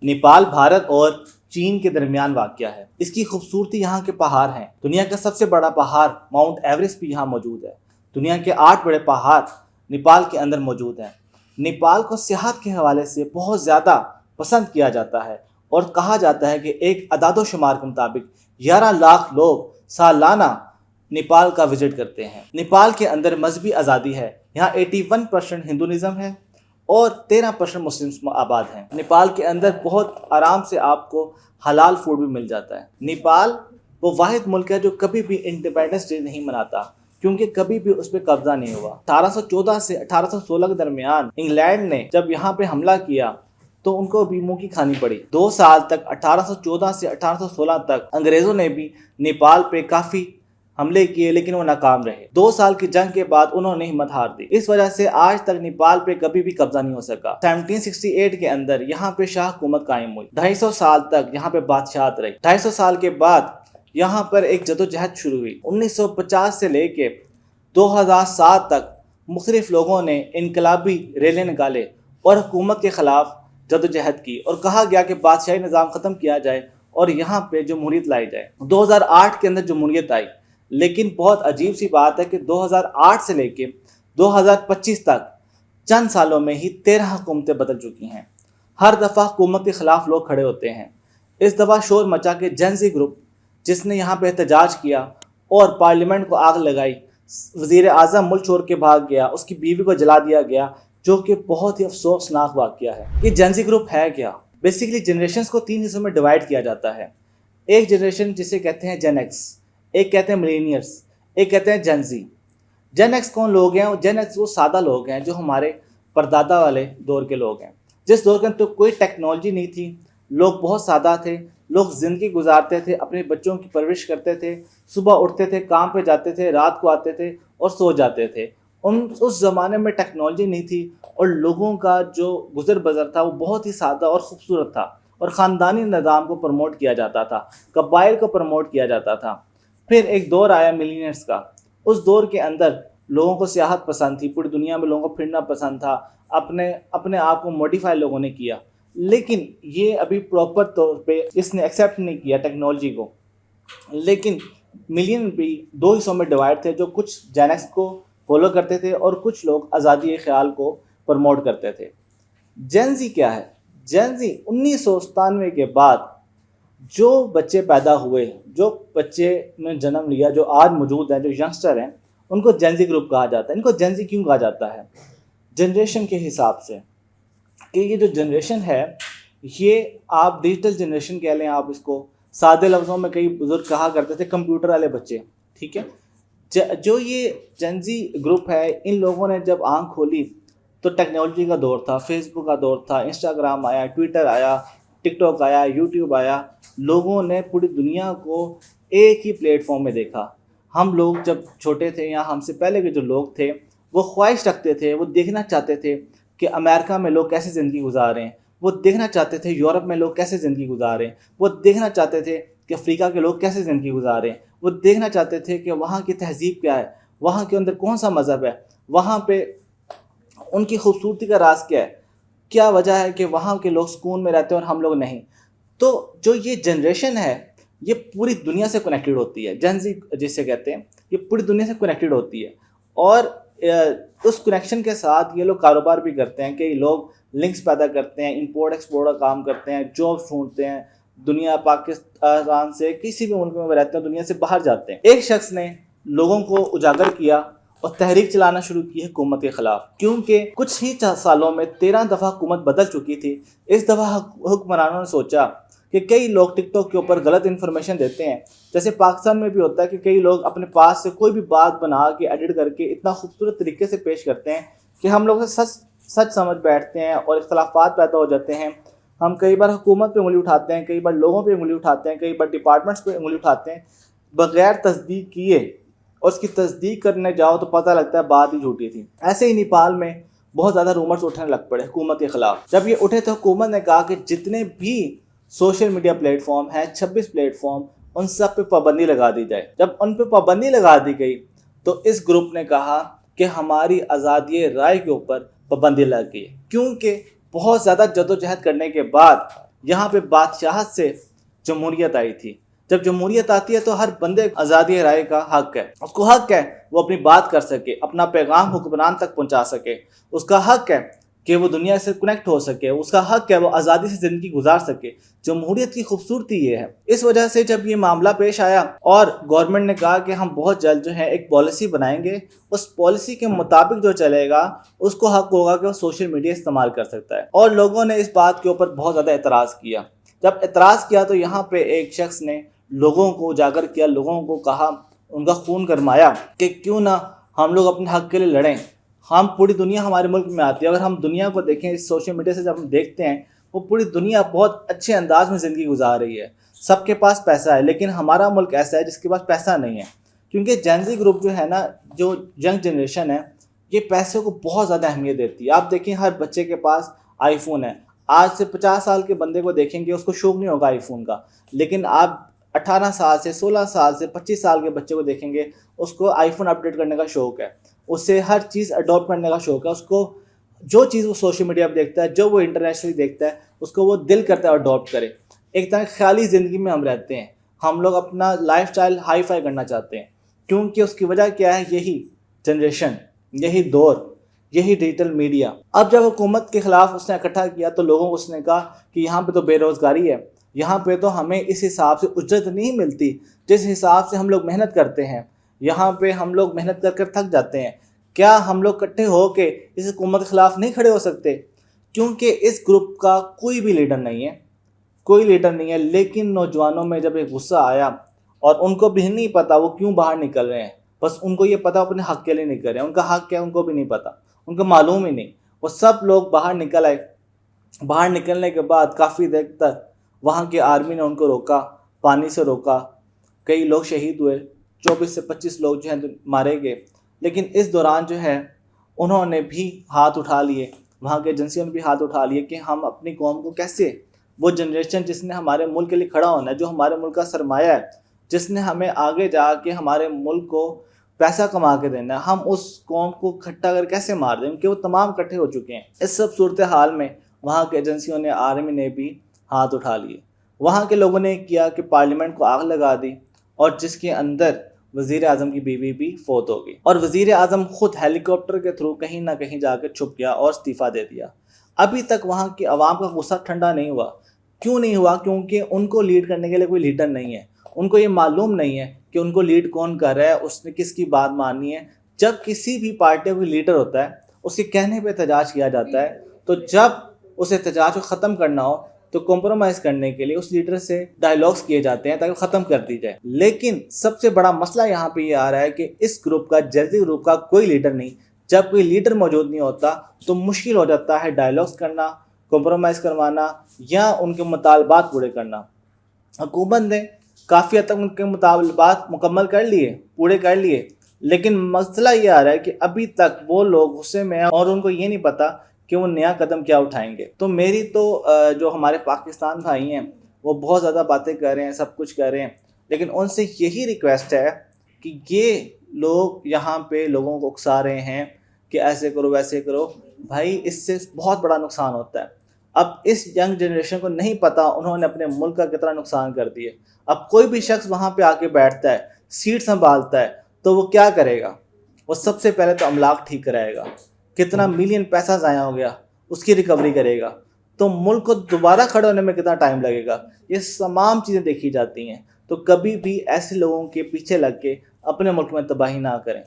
नेपाल भारत और चीन के दरमियान वाक़या है। इसकी खूबसूरती यहाँ के पहाड़ हैं। दुनिया का सबसे बड़ा पहाड़ माउंट एवरेस्ट भी यहाँ मौजूद है। दुनिया के 8 बड़े पहाड़ नेपाल के अंदर मौजूद हैं। नेपाल को सियाहत के हवाले से बहुत ज़्यादा पसंद किया जाता है और कहा जाता है कि एक अदाद-ओ-शुमार के मुताबिक 11 लाख लोग सालाना नेपाल का विजिट करते हैं। नेपाल के अंदर मजहबी आज़ादी है। यहाँ 81% हिंदुइज़्म है और 13% मुस्लिम आबाद हैं। नेपाल के अंदर बहुत आराम से आपको हलाल फूड भी मिल जाता है। नेपाल वो वाहिद मुल्क है जो कभी भी इंडिपेंडेंस डे नहीं मनाता, क्योंकि कभी भी उस पर कब्जा नहीं हुआ। 1814 से 1816 के दरमियान इंग्लैंड ने जब यहाँ पे हमला किया तो उनको भी मुंह की खानी पड़ी। 2 साल तक 1814 से 1816 तक अंग्रेज़ों ने भी नेपाल पे काफ़ी हमले किए, लेकिन वो नाकाम रहे। 2 साल की जंग के बाद उन्होंने हिम्मत हार दी। इस वजह से आज तक नेपाल पे कभी भी कब्जा नहीं हो सका। 1768 के अंदर यहाँ पे शाह हुकूमत कायम हुई। 250 साल तक यहाँ पे बादशाहत रही। 250 साल के बाद यहाँ पर एक जदोजहद शुरू हुई। 1950 से लेके 2007 तक मुख्तलिफ लोगों ने इनकलाबी रैली निकाले और हुकूमत के खिलाफ जदोजहद की और कहा गया कि बादशाही निज़ाम ख़त्म किया जाए और यहाँ पे जमहूरियत लाई जाए। 2008 के अंदर जमहूरियत आई, लेकिन बहुत अजीब सी बात है कि 2008 से लेके 2025 तक चंद सालों में ही 13 हुकूमतें बदल चुकी हैं। हर दफ़ा हुकूमत के ख़िलाफ़ लोग खड़े होते हैं। इस दफ़ा शोर मचा के जेन-ज़ी ग्रुप, जिसने यहाँ पे एहतजाज किया और पार्लियामेंट को आग लगाई, वज़ीर आज़म मुल्क छोड़ के भाग गया, उसकी बीवी को जला दिया गया, जो कि बहुत ही अफसोसनाक वाक़या है। ये जेन-ज़ी ग्रुप है क्या? बेसिकली जनरेशन्स को 3 हिस्सों में डिवाइड किया जाता है। एक जनरेशन जिसे कहते हैं जेन एक्स, एक कहते हैं मिलेनियर्स, एक कहते हैं जेन-ज़ी। जेन एक्स कौन लोग हैं? जेन एक्स वो सादा लोग हैं जो हमारे परदादा वाले दौर के लोग हैं, जिस दौर के अंदर तो कोई टेक्नोलॉजी नहीं थी, लोग बहुत सादा थे, लोग ज़िंदगी गुजारते थे, अपने बच्चों की परवरिश करते थे, सुबह उठते थे, काम पे जाते थे, रात को आते थे और सो जाते थे। उस ज़माने में टेक्नोलॉजी नहीं थी और लोगों का जो गुजर बसर था वो बहुत ही सादा और ख़ूबसूरत था और ख़ानदानी निज़ाम को प्रमोट किया जाता था, कबाइल को प्रमोट किया जाता था। फिर एक दौर आया मिलीनियर्स का। उस दौर के अंदर लोगों को सियाहत पसंद थी, पूरी दुनिया में लोगों को फिरना पसंद था, अपने आप को मॉडिफाई लोगों ने किया, लेकिन ये अभी प्रॉपर तौर पे इसने एक्सेप्ट नहीं किया टेक्नोलॉजी को। लेकिन मिलियन भी 2 हिस्सों में डिवाइड थे, जो कुछ जेन एक्स को फॉलो करते थे और कुछ लोग आज़ादी ख्याल को प्रमोट करते थे। जेन-ज़ी क्या है? जेन-ज़ी 1997 के बाद जो बच्चे पैदा हुए, जो बच्चे ने जन्म लिया, जो आज मौजूद हैं, जो यंगस्टर हैं, उनको जेन-ज़ी ग्रुप कहा जाता है। इनको जेन-ज़ी क्यों कहा जाता है? जनरेशन के हिसाब से कि ये जो जनरेशन है, ये आप डिजिटल जनरेशन कह लें, आप इसको सादे लफ्ज़ों में कई बुजुर्ग कहा करते थे कंप्यूटर वाले बच्चे, ठीक है। जो ये जेन-ज़ी ग्रुप है, इन लोगों ने जब आँख खोली तो टेक्नोलॉजी का दौर था, फेसबुक का दौर था, इंस्टाग्राम आया, ट्विटर आया, टिकटॉक आया, यूट्यूब आया। लोगों ने पूरी दुनिया को एक ही प्लेटफॉर्म में देखा। हम लोग जब छोटे थे या हमसे पहले के जो लोग थे, वो ख्वाहिश रखते थे, वो देखना चाहते थे कि अमेरिका में लोग कैसे ज़िंदगी गुजार रहे हैं, वो देखना चाहते थे यूरोप में लोग कैसे ज़िंदगी गुजार रहे हैं, वो देखना चाहते थे कि अफ्रीका के लोग कैसे ज़िंदगी गुजार रहे हैं, वो देखना चाहते थे कि वहाँ की तहज़ीब क्या है, वहाँ के अंदर कौन सा मज़हब है, वहाँ पे उनकी खूबसूरती का राज क्या है, क्या वजह है कि वहाँ के लोग सुकून में रहते हैं और हम लोग नहीं। तो जो ये जनरेशन है, ये पूरी दुनिया से कनेक्टेड होती है। जेन-ज़ी जिसे कहते हैं, ये पूरी दुनिया से कनेक्टेड होती है और उस कनेक्शन के साथ ये लोग कारोबार भी करते हैं। कई लोग लिंक्स पैदा करते हैं, इंपोर्ट एक्सपोर्ट का काम करते हैं, जॉब ढूंढते हैं, दुनिया पाकिस्तान से किसी भी मुल्क में रहते हैं, दुनिया से बाहर जाते हैं। एक शख्स ने लोगों को उजागर किया और तहरीक चलाना शुरू की है हुकूमत के ख़िलाफ़, क्योंकि कुछ ही सालों में 13 दफ़ा हुकूमत बदल चुकी थी। इस दफ़ा हुक्मरानों ने सोचा कि कई लोग टिकटॉक के ऊपर गलत इन्फॉर्मेशन देते हैं, जैसे पाकिस्तान में भी होता है कि कई लोग अपने पास से कोई भी बात बना के एडिट करके इतना खूबसूरत तरीके से पेश करते हैं कि हम लोग सच समझ बैठते हैं और इख्तलाफात पैदा हो जाते हैं। हम कई बार हुकूमत पे उंगली उठाते हैं, कई बार लोगों पे उंगली उठाते हैं, कई बार डिपार्टमेंट्स पे उंगली उठाते हैं बग़ैर तस्दीक किए, और उसकी तस्दीक करने जाओ तो पता लगता है बात ही झूठी थी। ऐसे ही नेपाल में बहुत ज़्यादा रूमर्स उठने लग पड़े हुकूमत के ख़िलाफ़। जब ये उठे तो हुकूमत ने कहा कि जितने भी सोशल मीडिया प्लेटफॉर्म हैं, 26 प्लेटफॉर्म, उन सब पे पाबंदी लगा दी जाए। जब उन पे पाबंदी लगा दी गई तो इस ग्रुप ने कहा कि हमारी आज़ादी राय के ऊपर पाबंदी लग गई, क्योंकि बहुत ज़्यादा जदोजहद करने के बाद یہاں پہ بادشاہت سے جمہوریت آئی تھی. جب جمہوریت آتی ہے تو ہر بندے کو آزادی رائے کا حق ہے. اس کو حق ہے وہ اپنی بات کر سکے, اپنا پیغام حکمران تک پہنچا سکے. اس کا حق ہے کہ وہ دنیا سے کنیکٹ ہو سکے. اس کا حق ہے وہ آزادی سے زندگی گزار سکے. جمہوریت کی خوبصورتی یہ ہے. اس وجہ سے جب یہ معاملہ پیش آیا اور گورنمنٹ نے کہا کہ ہم بہت جلد جو ہے ایک پالیسی بنائیں گے, اس پالیسی کے مطابق جو چلے گا اس کو حق ہوگا کہ وہ سوشل میڈیا استعمال کر سکتا ہے. اور لوگوں نے اس بات کے اوپر بہت زیادہ اعتراض کیا. جب اعتراض کیا تو یہاں پہ ایک شخص نے لوگوں کو اجاگر کیا, لوگوں کو کہا, ان کا خون گرمایا کہ کیوں نہ ہم لوگ اپنے حق کے لیے لڑیں. ہم پوری دنیا ہمارے ملک میں آتی ہے. اگر ہم دنیا کو دیکھیں اس سوشل میڈیا سے جب ہم دیکھتے ہیں وہ پوری دنیا بہت اچھے انداز میں زندگی گزار رہی ہے. سب کے پاس پیسہ ہے, لیکن ہمارا ملک ایسا ہے جس کے پاس پیسہ نہیں ہے. کیونکہ جین زی گروپ جو ہے نا, جو ینگ جنریشن ہے, یہ پیسے کو بہت زیادہ اہمیت دیتی ہے. آپ دیکھیں ہر بچے کے پاس آئی فون ہے. آج سے 50 سال کے بندے کو دیکھیں گے اس کو شوق نہیں ہوگا آئی فون کا, لیکن آپ 18 سال سے 16 سال سے 25 سال کے بچے کو دیکھیں گے اس کو آئی فون اپڈیٹ کرنے کا شوق ہے. اسے ہر چیز اڈاپٹ کرنے کا شوق ہے. اس کو جو چیز وہ سوشل میڈیا پہ دیکھتا ہے, جو وہ انٹرنیشنلی دیکھتا ہے, اس کو وہ دل کرتا ہے اڈاپٹ کرے. ایک طرح خیالی زندگی میں ہم رہتے ہیں. ہم لوگ اپنا لائف سٹائل ہائی فائی کرنا چاہتے ہیں, کیونکہ اس کی وجہ کیا ہے, یہی جنریشن, یہی دور, یہی ڈیجیٹل میڈیا. اب جب حکومت کے خلاف اس نے اکٹھا کیا تو لوگوں کو اس نے کہا کہ یہاں پہ تو بے روزگاری ہے, یہاں پہ تو ہمیں اس حساب سے اجرت نہیں ملتی جس حساب سے ہم لوگ محنت کرتے ہیں. یہاں پہ ہم لوگ محنت کر کر تھک جاتے ہیں. کیا ہم لوگ اکٹھے ہو کے اس حکومت کے خلاف نہیں کھڑے ہو سکتے؟ کیونکہ اس گروپ کا کوئی بھی لیڈر نہیں ہے, کوئی لیڈر نہیں ہے. لیکن نوجوانوں میں جب ایک غصہ آیا, اور ان کو بھی نہیں پتا وہ کیوں باہر نکل رہے ہیں, بس ان کو یہ پتا اپنے حق کے لیے نکل رہے ہیں. ان کا حق کیا ہے ان کو بھی نہیں پتا, ان کو معلوم ہی نہیں. وہ سب لوگ باہر نکل آئے. باہر نکلنے کے بعد کافی دیر تک وہاں کی آرمی نے ان کو روکا, پانی سے روکا. کئی لوگ شہید ہوئے, 24 سے 25 لوگ جو ہیں مارے گئے. لیکن اس دوران جو ہے انہوں نے بھی ہاتھ اٹھا لیے, وہاں کے ایجنسیوں نے بھی ہاتھ اٹھا لیے کہ ہم اپنی قوم کو کیسے, وہ جنریشن جس نے ہمارے ملک کے لیے کھڑا ہونا ہے, جو ہمارے ملک کا سرمایہ ہے, جس نے ہمیں آگے جا کے ہمارے ملک کو پیسہ کما کے دینا ہے, ہم اس قوم کو کھٹا کر کیسے مار دیں, کہ وہ تمام اکٹھے ہو چکے ہیں. اس سب صورتحال میں وہاں کے ایجنسیوں نے, آرمی نے بھی ہاتھ اٹھا لیے. وہاں کے لوگوں نے کیا کہ پارلیمنٹ کو آگ لگا دی, اور جس کے اندر وزیر اعظم کی بیوی بھی فوت ہو گئی. اور وزیر اعظم خود ہیلی کاپٹر کے تھرو کہیں نہ کہیں جا کے چھپ گیا اور استعفیٰ دے دیا. ابھی تک وہاں کی عوام کا غصہ ٹھنڈا نہیں ہوا. کیوں نہیں ہوا؟ کیونکہ ان کو لیڈ کرنے کے لیے کوئی لیڈر نہیں ہے. ان کو یہ معلوم نہیں ہے کہ ان کو لیڈ کون کر رہا ہے, اس نے کس کی بات ماننی ہے. جب کسی بھی پارٹی کا کوئی لیڈر ہوتا ہے اس کے کہنے پہ احتجاج کیا جاتا ہے, تو جب اس احتجاج کو ختم کرنا ہو تو کمپرومائز کرنے کے لیے اس لیڈر سے ڈائیلاگس کیے جاتے ہیں تاکہ ختم کر دی جائے. لیکن سب سے بڑا مسئلہ یہاں پہ یہ آ رہا ہے کہ اس گروپ کا, جین زی گروپ کا کوئی لیڈر نہیں. جب کوئی لیڈر موجود نہیں ہوتا تو مشکل ہو جاتا ہے ڈائیلاگس کرنا, کمپرومائز کروانا, یا ان کے مطالبات پورے کرنا. حکومت نے کافی حد تک ان کے مطالبات مکمل کر لیے, پورے کر لیے, لیکن مسئلہ یہ آ رہا ہے کہ ابھی تک وہ لوگ غصے میں ہیں اور ان کو یہ نہیں پتا کہ وہ نیا قدم کیا اٹھائیں گے. تو میری تو جو ہمارے پاکستان بھائی ہیں وہ بہت زیادہ باتیں کر رہے ہیں, سب کچھ کر رہے ہیں, لیکن ان سے یہی ریکویسٹ ہے کہ یہ لوگ یہاں پہ لوگوں کو اکسا رہے ہیں کہ ایسے کرو ویسے کرو. بھائی اس سے بہت بڑا نقصان ہوتا ہے. اب اس ینگ جنریشن کو نہیں پتا انہوں نے اپنے ملک کا کتنا نقصان کر دیا. اب کوئی بھی شخص وہاں پہ آ کے بیٹھتا ہے, سیٹ سنبھالتا ہے, تو وہ کیا کرے گا؟ وہ سب سے پہلے تو املاک ٹھیک کرائے گا. کتنا ملین پیسہ ضائع ہو گیا اس کی ریکوری کرے گا. تو ملک کو دوبارہ کھڑے ہونے میں کتنا ٹائم لگے گا؟ یہ تمام چیزیں دیکھی جاتی ہیں. تو کبھی بھی ایسے لوگوں کے پیچھے لگ کے اپنے ملک میں تباہی نہ کریں.